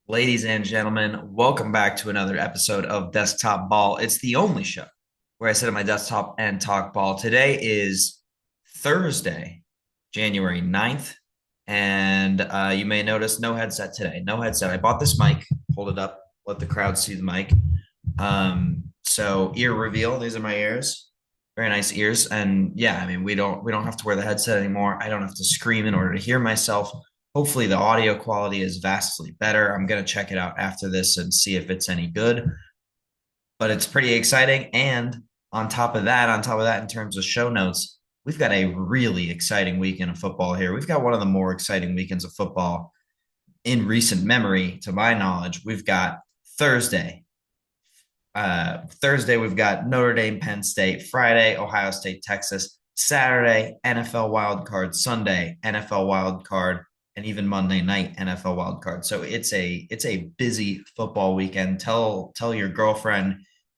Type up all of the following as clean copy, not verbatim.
Ladies and gentlemen, welcome back to another episode of Desktop Ball. It's the only show where I sit at my desktop and talk ball. Today is Thursday, January 9th, and you may notice no headset today. No headset. I bought this mic, hold it up, let the crowd see the mic. So ear reveal, these are my ears. Very nice ears. And yeah, I mean we don't have to wear the headset anymore. I don't have to scream in order to hear myself. Hopefully the audio quality is vastly better. I'm gonna check it out after this and see if it's any good. But it's pretty exciting. And on top of that, in terms of show notes, we've got a really exciting weekend of football here. We've got one of the more exciting weekends of football in recent memory, to my knowledge. We've got Thursday, Thursday, we've got Notre Dame, Penn State. Friday, Ohio State, Texas. Saturday, NFL wild card. Sunday, NFL wild card, and even Monday night NFL wild card. So it's a busy football weekend. Tell your girlfriend,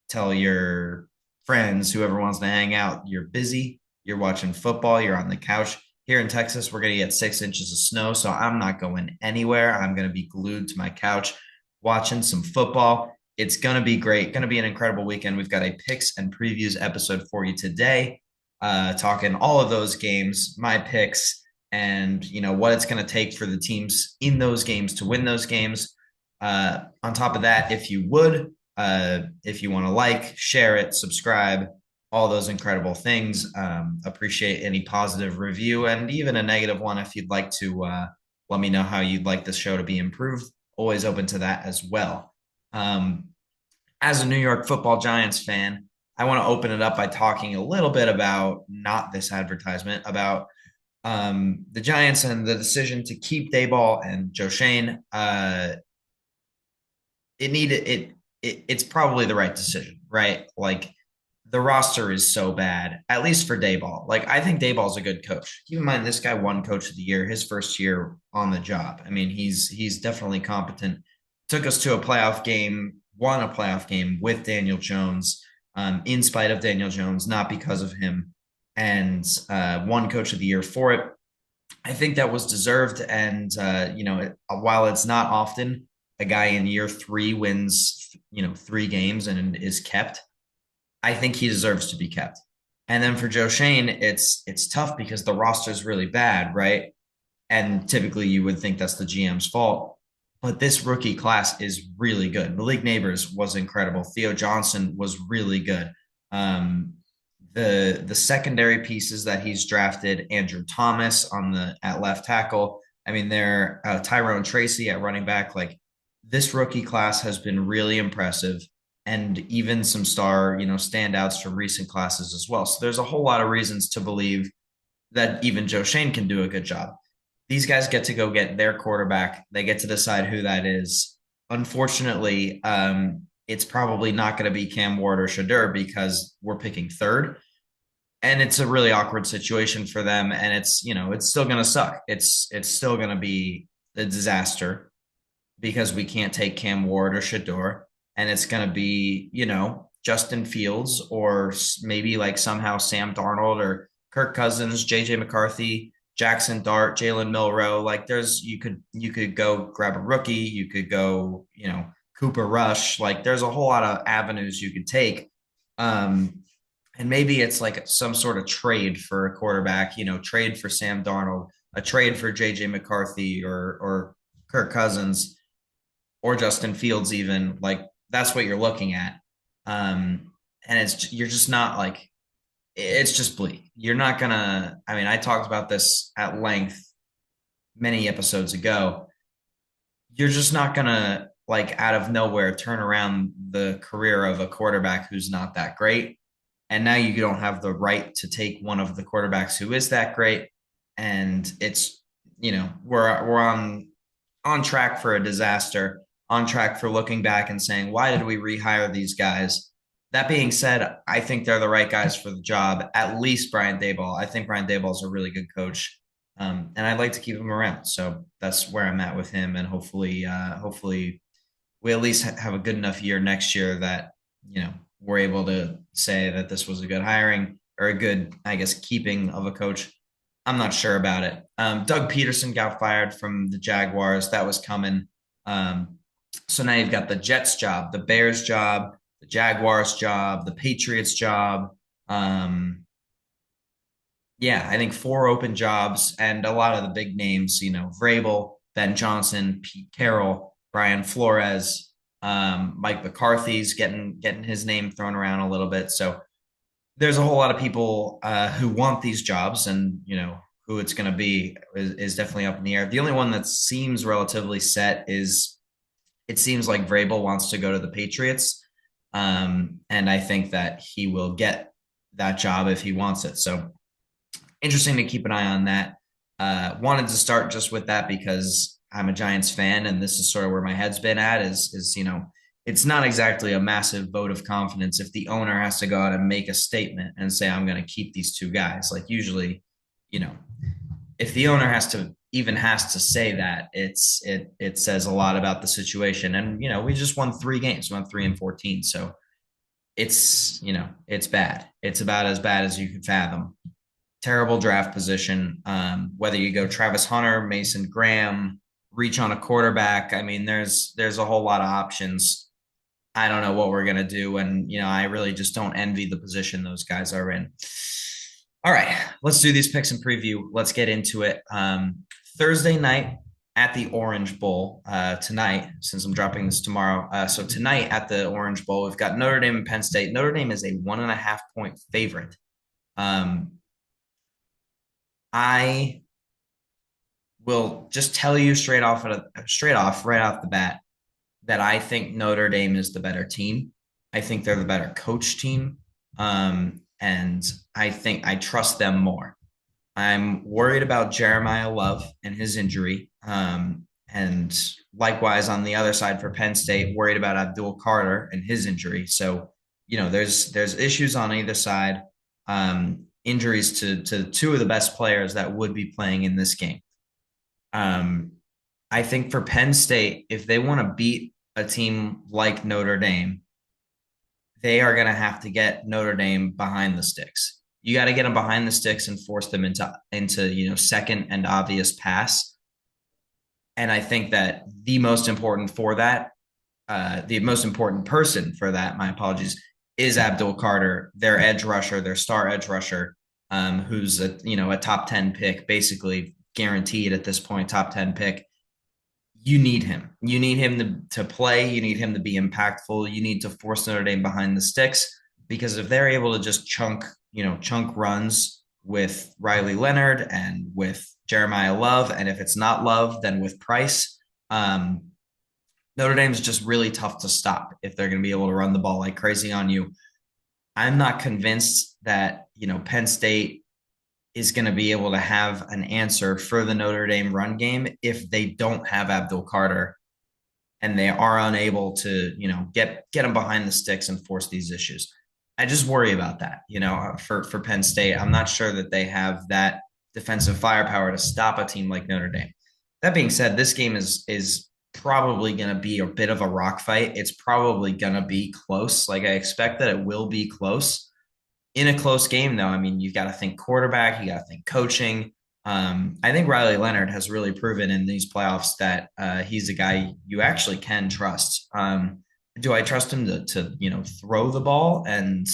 tell your friends, whoever wants to hang out. You're busy. You're watching football. You're on the couch. Here in Texas, we're gonna get 6 inches of snow, so I'm not going anywhere. I'm gonna be glued to my couch watching some football. It's going to be great. Going to be an incredible weekend. We've got a picks and previews episode for you today, talking all of those games, my picks, and what it's going to take for the teams in those games to win those games. On top of that, if you want to share it, subscribe, all those incredible things. Appreciate any positive review and even a negative one if you'd like to let me know how you'd like this show to be improved. Always open to that as well. Um, as a New York Football Giants fan, I want to open it up by talking a little bit about not this advertisement, about the Giants and the decision to keep Dayball and Joe Shane. It's probably the right decision, right? Like the roster is so bad, at least for Dayball. Like I think Dayball's a good coach. Keep in mind this guy won Coach of the Year his first year on the job. I mean, he's definitely competent. Took us to a playoff game, won a playoff game with Daniel Jones, in spite of Daniel Jones, not because of him, and won Coach of the Year for it. I think that was deserved. And, while it's not often a guy in year three wins, 3 games and is kept, I think he deserves to be kept. And then for Joe Shane, it's tough because the roster is really bad, right? And typically you would think that's the GM's fault. But this rookie class is really good. Malik Neighbors was incredible. Theo Johnson was really good. Um, the secondary pieces that he's drafted, Andrew Thomas on the at left tackle. I mean, they're Tyrone Tracy at running back. Like this rookie class has been really impressive, and even some standouts from recent classes as well. So there's a whole lot of reasons to believe that even Joe Shane can do a good job. These guys get to go get their quarterback. They get to decide who that is. Unfortunately, it's probably not going to be Cam Ward or Shadur because we're picking third, and it's a really awkward situation for them. And it's still going to suck. It's still going to be a disaster because we can't take Cam Ward or Shadur, and it's going to be Justin Fields or maybe like somehow Sam Darnold or Kirk Cousins, JJ McCarthy, Jackson Dart, Jalen Milrow. Like you could go grab a rookie, you could go, Cooper Rush. Like there's a whole lot of avenues you could take. And maybe it's like some sort of trade for a quarterback, trade for Sam Darnold, a trade for JJ McCarthy or Kirk Cousins or Justin Fields, even. Like that's what you're looking at. And you're just not like, it's just bleak. You're not gonna, I mean, I talked about this at length many episodes ago. You're just not gonna like out of nowhere turn around the career of a quarterback who's not that great. And now you don't have the right to take one of the quarterbacks who is that great. And it's, we're on track for a disaster, on track for looking back and saying, why did we rehire these guys? That being said, I think they're the right guys for the job. At least Brian Daboll. I think Brian Daboll is a really good coach, and I'd like to keep him around. So that's where I'm at with him, and hopefully, we at least have a good enough year next year that we're able to say that this was a good hiring or a good, I guess, keeping of a coach. I'm not sure about it. Doug Peterson got fired from the Jaguars. That was coming. So now you've got the Jets job, the Bears job, the Jaguars job, the Patriots job. Um, yeah, I think four open jobs and a lot of the big names, Vrabel, Ben Johnson, Pete Carroll, Brian Flores, Mike McCarthy's getting his name thrown around a little bit. So there's a whole lot of people who want these jobs, and who it's going to be is definitely up in the air. The only one that seems relatively set is it seems like Vrabel wants to go to the Patriots, and I think that he will get that job if he wants it. So interesting to keep an eye on that. Wanted to start just with that because I'm a Giants fan, and this is sort of where my head's been at. Is it's not exactly a massive vote of confidence if the owner has to go out and make a statement and say I'm going to keep these two guys. Like usually, you know, if the owner has to say that, it says a lot about the situation. And we just won 3 games, we won 3-14, so it's bad. It's about as bad as you could fathom. Terrible draft position. Whether you go Travis Hunter, Mason Graham, reach on a quarterback, I mean, there's a whole lot of options. I don't know what we're gonna do, and I really just don't envy the position those guys are in. All right, let's do these picks and preview. Let's get into it. Thursday night at the Orange Bowl tonight, since I'm dropping this tomorrow. So tonight at the Orange Bowl, we've got Notre Dame and Penn State. Notre Dame is a 1.5 point favorite. Um, I will just tell you straight off, right off the bat, that I think Notre Dame is the better team. I think they're the better coach team. And I think I trust them more. I'm worried about Jeremiah Love and his injury. And likewise, on the other side for Penn State, worried about Abdul Carter and his injury. So, there's issues on either side. Injuries to two of the best players that would be playing in this game. Um, I think for Penn State, if they want to beat a team like Notre Dame, they are going to have to get Notre Dame behind the sticks. You got to get them behind the sticks and force them into second and obvious pass. And I think that the most important person for that, my apologies, is Abdul Carter, their edge rusher, their star edge rusher, who's a top 10 pick, basically guaranteed at this point, top 10 pick. You need him. You need him to play. You need him to be impactful. You need to force Notre Dame behind the sticks, because if they're able to just chunk runs with Riley Leonard and with Jeremiah Love, and if it's not Love, then with Price, Notre Dame's just really tough to stop if they're going to be able to run the ball like crazy on you. I'm not convinced that Penn State is going to be able to have an answer for the Notre Dame run game if they don't have Abdul Carter and they are unable to, get them behind the sticks and force these issues. I just worry about that, for Penn State. I'm not sure that they have that defensive firepower to stop a team like Notre Dame. That being said, this game is probably going to be a bit of a rock fight. It's probably going to be close. Like I expect that it will be close. In a close game, though, I mean, you've got to think quarterback, you got to think coaching. I think Riley Leonard has really proven in these playoffs that he's a guy you actually can trust. Do I trust him to throw the ball and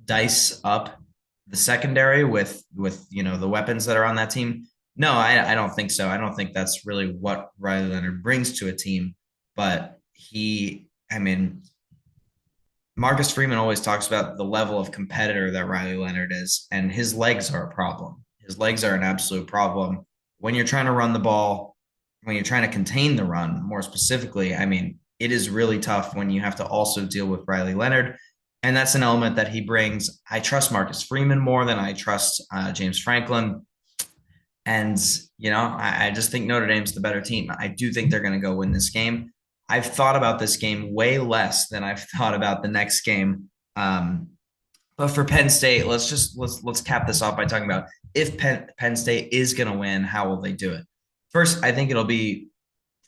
dice up the secondary with the weapons that are on that team? No, I don't think so. I don't think that's really what Riley Leonard brings to a team. But I mean, Marcus Freeman always talks about the level of competitor that Riley Leonard is, and his legs are a problem. His legs are an absolute problem. When you're trying to run the ball, when you're trying to contain the run, more specifically, I mean, it is really tough when you have to also deal with Riley Leonard. And that's an element that he brings. I trust Marcus Freeman more than I trust James Franklin. And, I just think Notre Dame's the better team. I do think they're going to go win this game. I've thought about this game way less than I've thought about the next game. But for Penn State, let's cap this off by talking about if Penn State is going to win, how will they do it? First, I think it'll be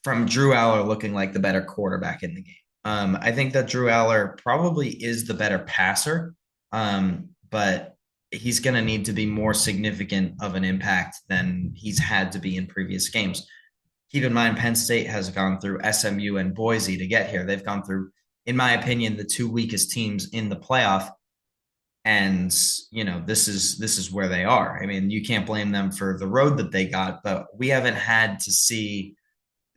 from Drew Aller looking like the better quarterback in the game. I think that Drew Aller probably is the better passer, but he's going to need to be more significant of an impact than he's had to be in previous games. Keep in mind, Penn State has gone through SMU and Boise to get here. They've gone through, in my opinion, the two weakest teams in the playoff, and this is where they are. I mean, you can't blame them for the road that they got, but we haven't had to see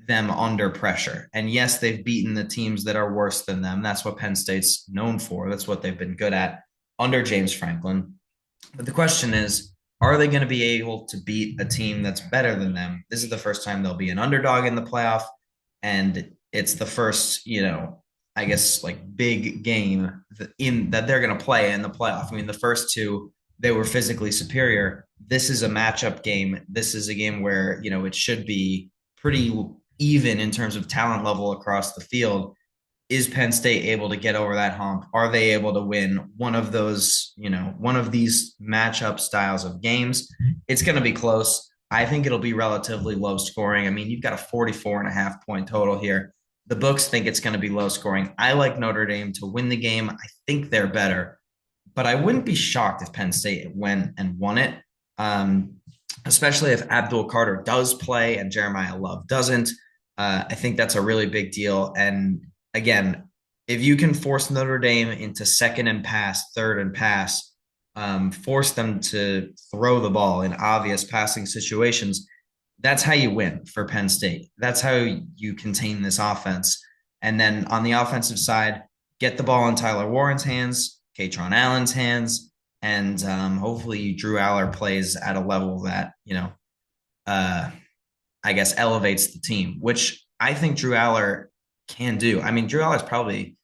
them under pressure. And yes, they've beaten the teams that are worse than them. That's what Penn State's known for. That's what they've been good at under James Franklin. But the question is, are they going to be able to beat a team that's better than them? This is the first time they'll be an underdog in the playoff. And it's the first, I guess like big game in that they're going to play in the playoff. I mean, the first two, they were physically superior. This is a matchup game. This is a game where, it should be pretty even in terms of talent level across the field. Is Penn State able to get over that hump? Are they able to win one of those, one of these matchup styles of games? It's going to be close. I think it'll be relatively low scoring. I mean, you've got a 44.5 point total here. The books think it's going to be low scoring. I like Notre Dame to win the game. I think they're better, but I wouldn't be shocked if Penn State went and won it, um, especially if Abdul Carter does play and Jeremiah Love doesn't. I think that's a really big deal. And again, if you can force Notre Dame into second and pass, third and pass, force them to throw the ball in obvious passing situations, that's how you win for Penn State. That's how you contain this offense. And then on the offensive side, get the ball in Tyler Warren's hands, Katron Allen's hands, and hopefully Drew Aller plays at a level that, uh, I guess elevates the team, which I think Drew Aller can do. I mean, Drew Aller is probably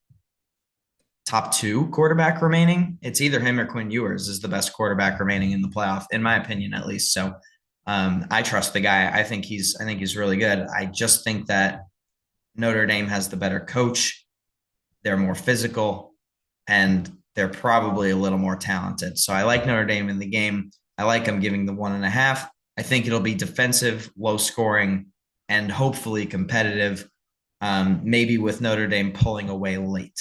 top two quarterback remaining. It's either him or Quinn Ewers is the best quarterback remaining in the playoff, in my opinion, at least. So I trust the guy. I think he's really good. I just think that Notre Dame has the better coach. They're more physical, and they're probably a little more talented. So I like Notre Dame in the game. I like them giving the 1.5. I think it'll be defensive, low scoring, and hopefully competitive. Maybe with Notre Dame pulling away late.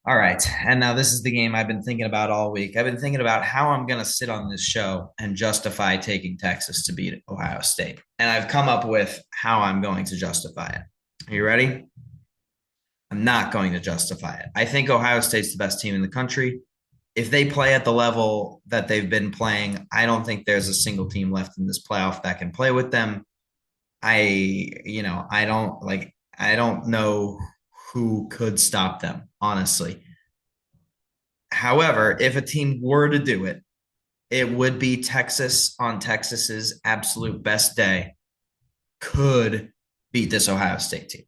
All right. And now this is the game I've been thinking about all week. I've been thinking about how I'm going to sit on this show and justify taking Texas to beat Ohio State. And I've come up with how I'm going to justify it. Are you ready? I'm not going to justify it. I think Ohio State's the best team in the country. If they play at the level that they've been playing, I don't think there's a single team left in this playoff that can play with them. I don't know who could stop them, honestly. However, if a team were to do it, it would be Texas on Texas's absolute best day could beat this Ohio State team.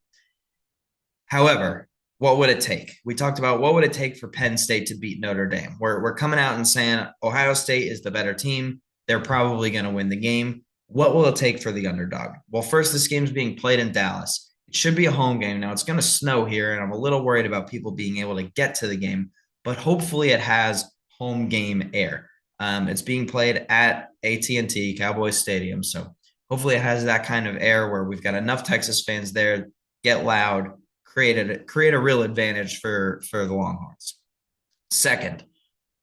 However, what would it take? We talked about what would it take for Penn State to beat Notre Dame. We're coming out and saying Ohio State is the better team. They're probably going to win the game. What will it take for the underdog? Well, first, this game's being played in Dallas. It should be a home game. Now, it's going to snow here, and I'm a little worried about people being able to get to the game, but hopefully it has home game air. It's being played at AT&T Cowboys Stadium, so hopefully it has that kind of air where we've got enough Texas fans there, get loud, create a real advantage for the Longhorns. Second,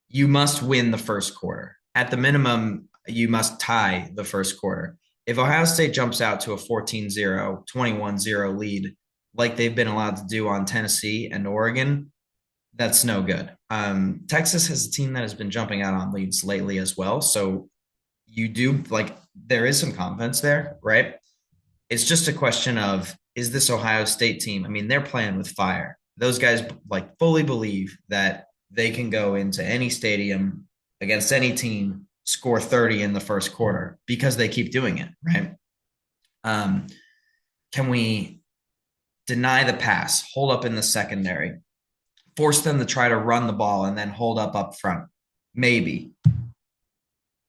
you must win the first quarter. At the minimum, you must tie the first quarter. If Ohio State jumps out to a 14-0, 21-0 lead, like they've been allowed to do on Tennessee and Oregon, that's no good. Texas has a team that has been jumping out on leads lately as well. So you do there is some confidence there, right? It's just a question of, is this Ohio State team? I mean, they're playing with fire. Those guys fully believe that they can go into any stadium against any team, score 30 in the first quarter because they keep doing it, right? Can we deny the pass, hold up in the secondary, force them to try to run the ball and then hold up front? Maybe.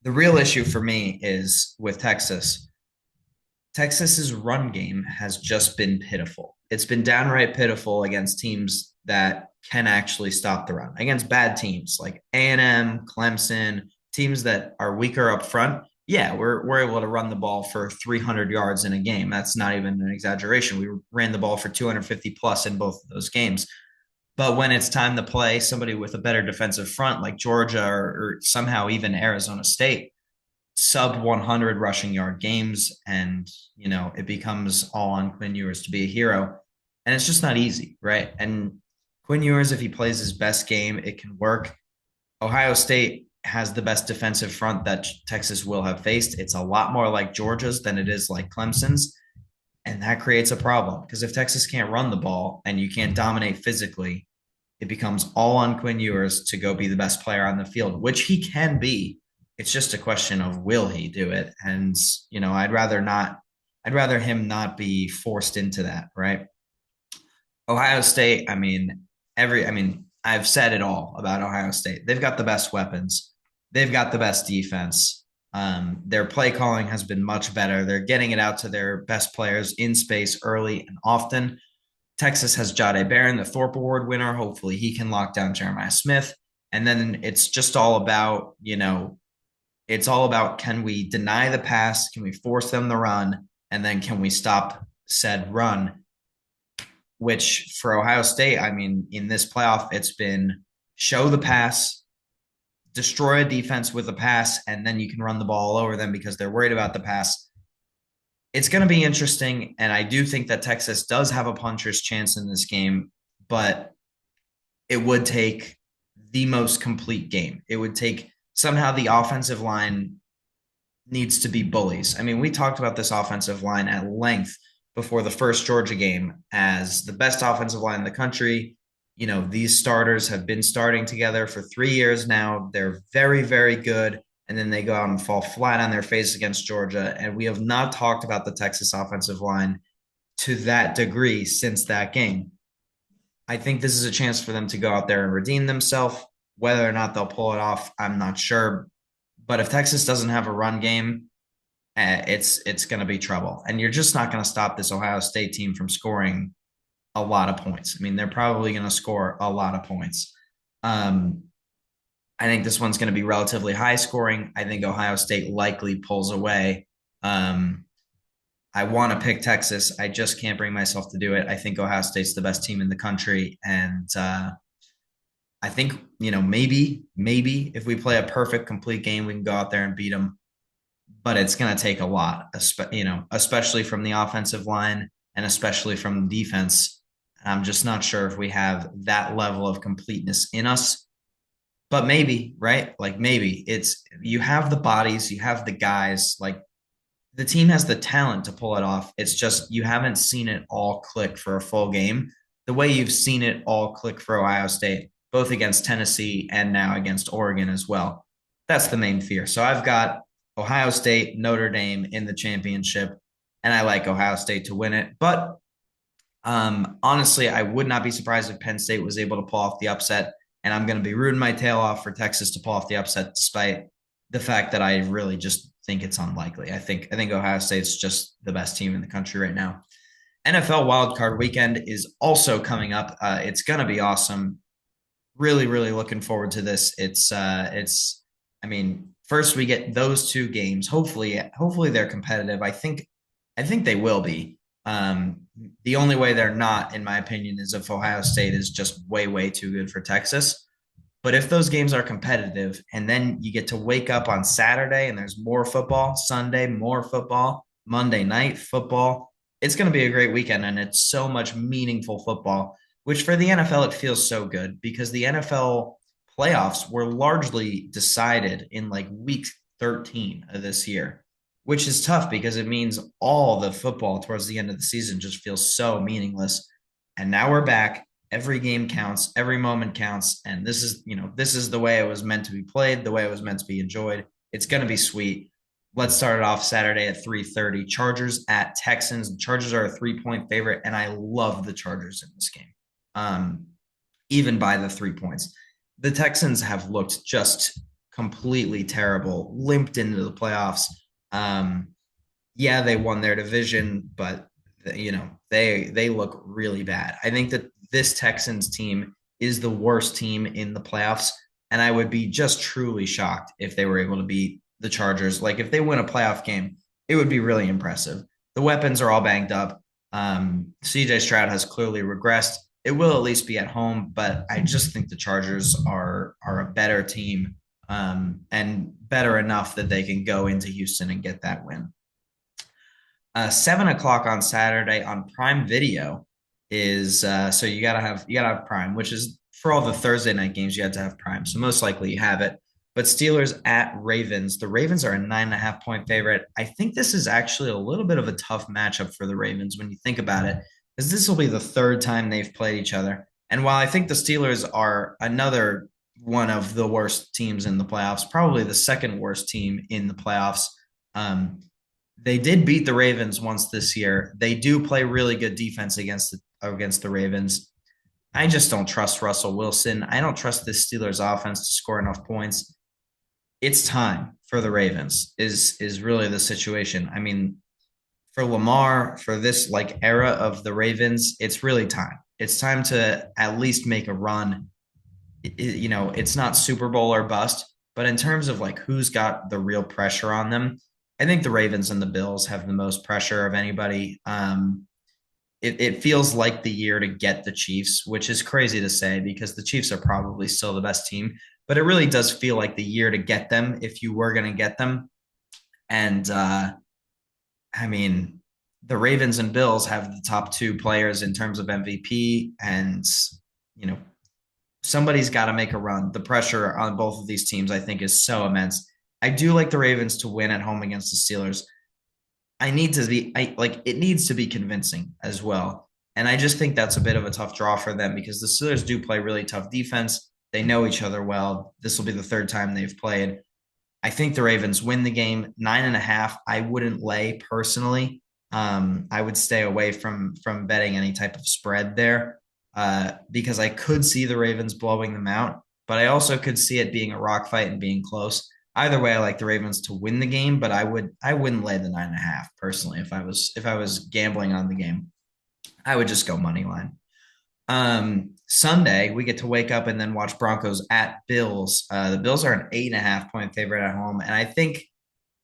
The real issue for me is with Texas. Texas's run game has just been pitiful. It's been downright pitiful against teams that can actually stop the run. Against bad teams like A&M, Clemson, teams that are weaker up front, yeah, we're able to run the ball for 300 yards in a game. That's not even an exaggeration. We ran the ball for 250 plus in both of those games. But when it's time to play somebody with a better defensive front like Georgia or somehow even Arizona State, sub 100 rushing yard games, and it becomes all on Quinn Ewers to be a hero, and it's just not easy, right? And Quinn Ewers, if he plays his best game, it can work. Ohio State has the best defensive front that Texas will have faced. It's a lot more like Georgia's than it is like Clemson's. And that creates a problem because if Texas can't run the ball and you can't dominate physically, it becomes all on Quinn Ewers to go be the best player on the field, which he can be. It's just a question of will he do it? And, I'd rather him not be forced into that, right? Ohio State, I've said it all about Ohio State. They've got the best weapons. They've got the best defense. Their play calling has been much better. They're getting it out to their best players in space early and often. Texas has Jade Barron, the Thorpe Award winner. Hopefully he can lock down Jeremiah Smith. And then it's just all about, it's all about, can we deny the pass? Can we force them to run? And then can we stop said run? Which for Ohio State, in this playoff, it's been show the pass, destroy a defense with a pass, and then you can run the ball all over them because they're worried about the pass. It's going to be interesting, and I do think that Texas does have a puncher's chance in this game, but it would take the most complete game. It would take somehow the offensive line needs to be bullies. We talked about this offensive line at length before the first Georgia game as the best offensive line in the country. These starters have been starting together for 3 years now. They're very, very good. And then they go out and fall flat on their face against Georgia. And we have not talked about the Texas offensive line to that degree since that game. I think this is a chance for them to go out there and redeem themselves. Whether or not they'll pull it off, I'm not sure. But if Texas doesn't have a run game, it's going to be trouble. And you're just not going to stop this Ohio State team from scoring a lot of points. They're probably going to score a lot of points. I think this one's going to be relatively high scoring. I think Ohio State likely pulls away. I want to pick Texas. I just can't bring myself to do it. I think Ohio State's the best team in the country. And I think, maybe if we play a perfect, complete game, we can go out there and beat them. But it's going to take a lot, especially from the offensive line and especially from the defense. I'm just not sure if we have that level of completeness in us. But maybe, right? Like maybe it's you have the bodies, you have the guys, like the team has the talent to pull it off. It's just you haven't seen it all click for a full game the way you've seen it all click for Ohio State, both against Tennessee and now against Oregon as well. That's the main fear. So I've got Ohio State, Notre Dame in the championship, and I like Ohio State to win it. But honestly, I would not be surprised if Penn State was able to pull off the upset. And I'm going to be rooting my tail off for Texas to pull off the upset, despite the fact that I really just think it's unlikely. I think Ohio State's just the best team in the country right now. NFL wildcard weekend is also coming up. It's going to be awesome. Really, really looking forward to this. First we get those two games. Hopefully they're competitive. I think they will be. The only way they're not, in my opinion, is if Ohio State is just way, way too good for Texas. But if those games are competitive and then you get to wake up on Saturday and there's more football, Sunday, more football, Monday night football, it's going to be a great weekend. And it's so much meaningful football, which for the NFL, it feels so good because the NFL playoffs were largely decided in like week 13 of this year, which is tough because it means all the football towards the end of the season just feels so meaningless. And now we're back. Every game counts, every moment counts. And this is the way it was meant to be played, the way it was meant to be enjoyed. It's going to be sweet. Let's start it off Saturday at 3:30. Chargers at Texans. The Chargers are a 3-point favorite, and I love the Chargers in this game, even by the 3 points. The Texans have looked just completely terrible, limped into the playoffs. Yeah, they won their division, but they look really bad. I think that this Texans team is the worst team in the playoffs, and I would be just truly shocked if they were able to beat the Chargers. Like if they win a playoff game, it would be really impressive. The weapons are all banged up. CJ Stroud has clearly regressed. It will at least be at home, but I just think the Chargers are a better team. and better enough that they can go into Houston and get that win. 7 o'clock on Saturday on Prime Video is so you gotta have Prime, which is for all the Thursday night games you had to have Prime. So most likely you have it. But Steelers at Ravens. The Ravens are a 9.5 point favorite. I think this is actually a little bit of a tough matchup for the Ravens when you think about it, because this will be the third time they've played each other. And while I think the Steelers are another one of the worst teams in the playoffs, probably the second worst team in the playoffs, um, they did beat the Ravens once this year. They do play really good defense against the Ravens. I just don't trust Russell Wilson. I don't trust this Steelers offense to score enough points. It's time for the Ravens is really the situation. I mean, for Lamar, for this like era of the Ravens, it's really time. It's time to at least make a run. It's not Super Bowl or bust, but in terms of like who's got the real pressure on them, I think the Ravens and the Bills have the most pressure of anybody. It feels like the year to get the Chiefs, which is crazy to say because the Chiefs are probably still the best team, but it really does feel like the year to get them if you were going to get them. And I mean, the Ravens and Bills have the top two players in terms of MVP, and you know, somebody's got to make a run. The pressure on both of these teams, I think, is so immense. I do like the Ravens to win at home against the Steelers. It needs to be convincing as well. And I just think that's a bit of a tough draw for them because the Steelers do play really tough defense. They know each other well. This will be the third time they've played. I think the Ravens win the game 9.5. I wouldn't lay personally. I would stay away from betting any type of spread there because I could see the Ravens blowing them out, but I also could see it being a rock fight and being close. Either way, I like the Ravens to win the game, but I wouldn't lay the 9.5 personally if I was gambling on the game. I would just go money line. Sunday, we get to wake up and then watch Broncos at Bills. The Bills are an 8.5 point favorite at home. And I think,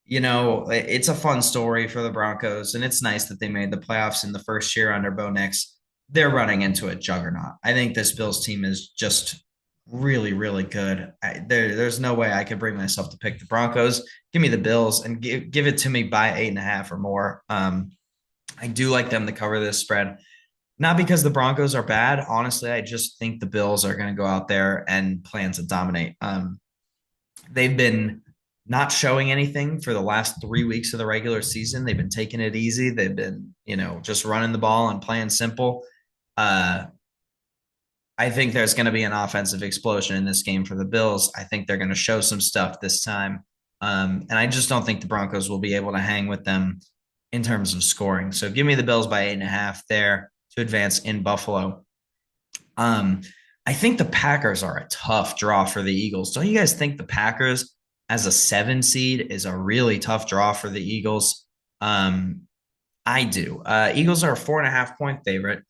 it's a fun story for the Broncos. And it's nice that they made the playoffs in the first year under Bo Nix. They're running into a juggernaut. I think this Bills team is just really, really good. There's no way I could bring myself to pick the Broncos. Give me the Bills and give it to me by 8.5 or more. I do like them to cover this spread. Not because the Broncos are bad. Honestly, I just think the Bills are going to go out there and plan to dominate. They've been not showing anything for the last 3 weeks of the regular season. They've been taking it easy. They've been, just running the ball and playing simple. Uh, I think there's going to be an offensive explosion in this game for the Bills. I think they're going to show some stuff this time. And I just don't think the Broncos will be able to hang with them in terms of scoring. So give me the Bills by 8.5 there to advance in Buffalo. Um, I think the Packers are a tough draw for the Eagles. Don't you guys think the Packers as a 7 seed is a really tough draw for the Eagles? I do. Eagles are a 4.5 point favorite.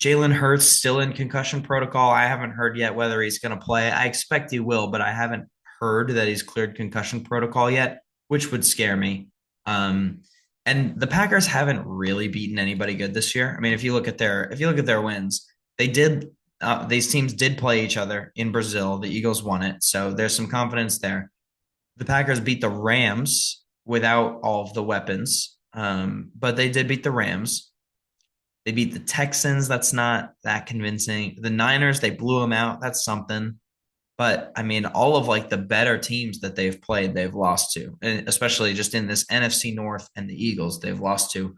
Jalen Hurts still in concussion protocol. I haven't heard yet whether he's going to play. I expect he will, but I haven't heard that he's cleared concussion protocol yet, which would scare me. And the Packers haven't really beaten anybody good this year. I mean, if you look at their wins, these teams did play each other in Brazil. The Eagles won it, so there's some confidence there. The Packers beat the Rams without all of the weapons, but they did beat the Rams. They beat the Texans. That's not that convincing. The Niners, they blew them out. That's something. But I mean, all of like the better teams that they've played, they've lost to, and especially just in this NFC North and the Eagles, they've lost to.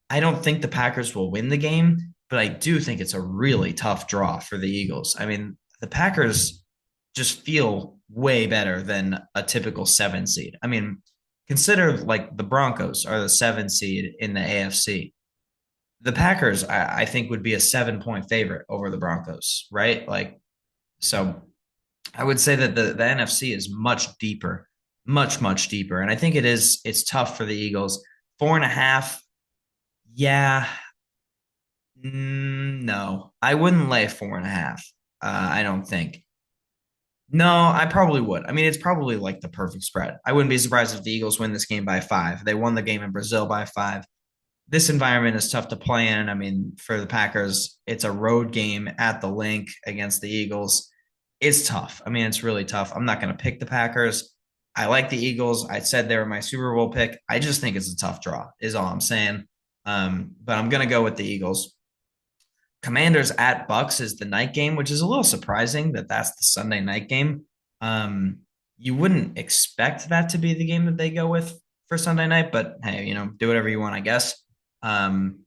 I don't think the Packers will win the game, but I do think it's a really tough draw for the Eagles. I mean, the Packers just feel way better than a typical 7 seed. I mean, consider like the Broncos are the 7 seed in the AFC. The Packers, I think, would be a 7 point favorite over the Broncos, right? Like, so I would say that the NFC is much deeper, much, much deeper. And I think it's tough for the Eagles. 4.5, yeah. No, I wouldn't lay 4.5. I don't think. No, I probably would. I mean, it's probably like the perfect spread. I wouldn't be surprised if the Eagles win this game by 5. They won the game in Brazil by 5. This environment is tough to play in. I mean, for the Packers, it's a road game at the link against the Eagles. It's tough. I mean, it's really tough. I'm not going to pick the Packers. I like the Eagles. I said they were my Super Bowl pick. I just think it's a tough draw, is all I'm saying. But I'm going to go with the Eagles. Commanders at Bucks is the night game, which is a little surprising that that's the Sunday night game. Um, you wouldn't expect that to be the game that they go with for Sunday night, but hey, do whatever you want, I guess. Um,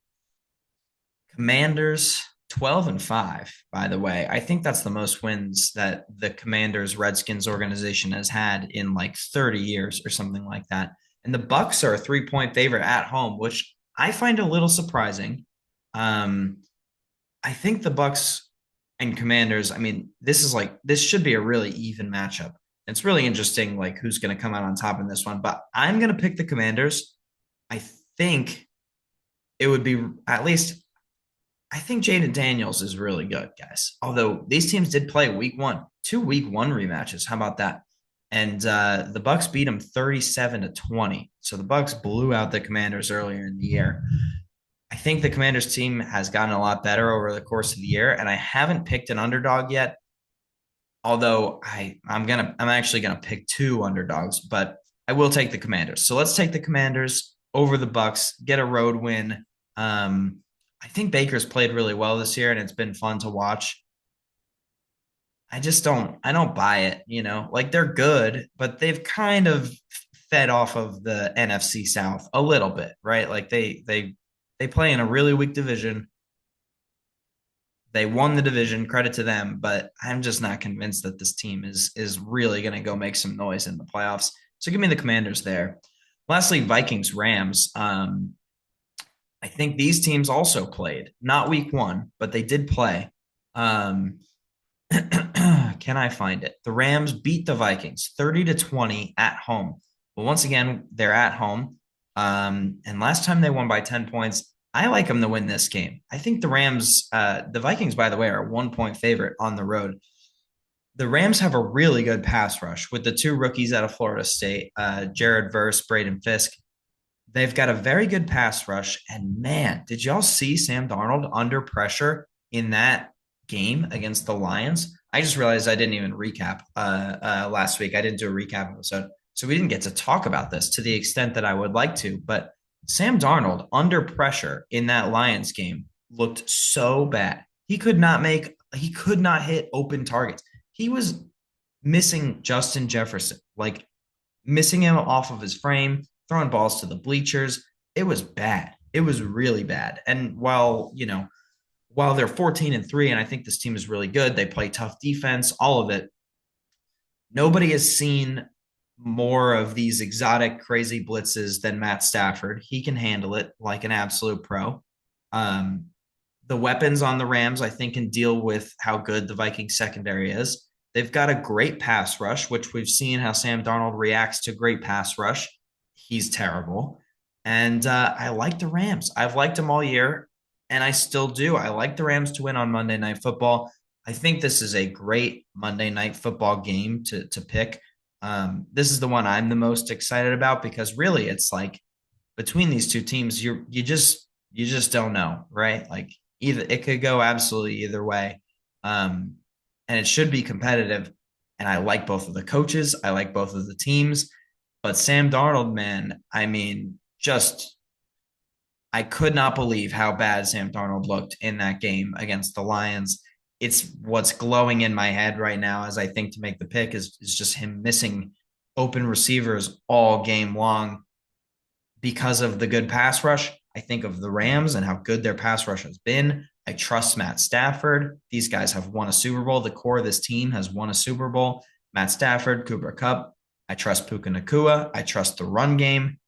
Commanders 12 and 5, by the way. I think that's the most wins that the Commanders Redskins organization has had in like 30 years or something like that. And the Bucks are a 3-point favorite at home, which I find a little surprising. Um, I think the Bucks and Commanders, I mean, this should be a really even matchup. It's really interesting like who's going to come out on top in this one, but I'm going to pick the Commanders. I think it would be at least I think Jaden Daniels is really good, guys. Although these teams did play week one, two week one rematches. How about that? And the Bucks beat them 37-20. So the Bucks blew out the Commanders earlier in the year. I think the Commanders team has gotten a lot better over the course of the year, and I haven't picked an underdog yet. Although I'm actually gonna pick two underdogs, but I will take the Commanders. So let's take the Commanders over the Bucks, get a road win. I think Baker's played really well this year, and it's been fun to watch. I don't buy it. Like they're good, but they've kind of fed off of the NFC South a little bit, right? Like they play in a really weak division. They won the division, credit to them, but I'm just not convinced that this team is really going to go make some noise in the playoffs. So give me the Commanders there. Lastly, Vikings Rams. I think these teams also played, not week one, but they did play. Um, can I find it? The Rams beat the Vikings 30-20 at home. Well, once again, they're at home. And last time they won by 10 points. I like them to win this game. I think the Vikings, by the way, are a 1-point favorite on the road. The Rams have a really good pass rush with the two rookies out of Florida State, Jared Verse, Braden Fisk. They've got a very good pass rush. And man, did y'all see Sam Darnold under pressure in that game against the Lions? I just realized I didn't even recap last week. I didn't do a recap episode. So we didn't get to talk about this to the extent that I would like to. But Sam Darnold under pressure in that Lions game looked so bad. He could not hit open targets. He was missing Justin Jefferson, like missing him off of his frame, throwing balls to the bleachers. It was bad. It was really bad. And while they're 14-3, and I think this team is really good, they play tough defense, all of it. Nobody has seen more of these exotic, crazy blitzes than Matt Stafford. He can handle it like an absolute pro. Um, the weapons on the Rams, I think, can deal with how good the Vikings secondary is. They've got a great pass rush, which we've seen how Sam Darnold reacts to great pass rush. He's terrible. And I like the Rams. I've liked them all year, and I still do. I like the Rams to win on Monday Night Football. I think this is a great Monday Night Football game to pick. This is the one I'm the most excited about because really it's like between these two teams, you just don't know, right? Like either it could go absolutely either way. And it should be competitive. And I like both of the coaches. I like both of the teams. But Sam Darnold, man, I mean, just I could not believe how bad Sam Darnold looked in that game against the Lions. It's what's glowing in my head right now as I think to make the pick is just him missing open receivers all game long because of the good pass rush. I think of the Rams and how good their pass rush has been. I trust Matt Stafford. These guys have won a Super Bowl. The core of this team has won a Super Bowl. Matt Stafford, Cooper Kupp. I trust Puka Nacua. I trust the run game.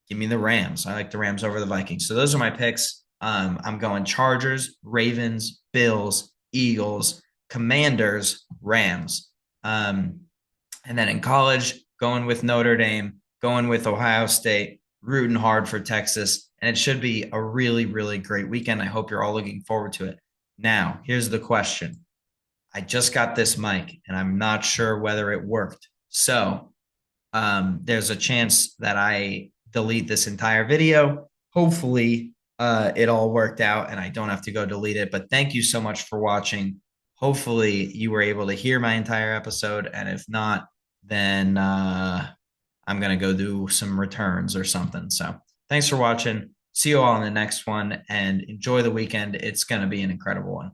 Give me the Rams. I like the Rams over the Vikings. So those are my picks. I'm going Chargers, Ravens, Bills, Eagles, Commanders, Rams. And then in college, going with Notre Dame, going with Ohio State, rooting hard for Texas. And it should be a really, really great weekend. I hope you're all looking forward to it. Now, here's the question. I just got this mic and I'm not sure whether it worked. So there's a chance that I delete this entire video. Hopefully, it all worked out and I don't have to go delete it. But thank you so much for watching. hopefully you were able to hear my entire episode. And if not, then I'm going to go do some returns or something. So thanks for watching. See you all in the next one and enjoy the weekend. It's going to be an incredible one.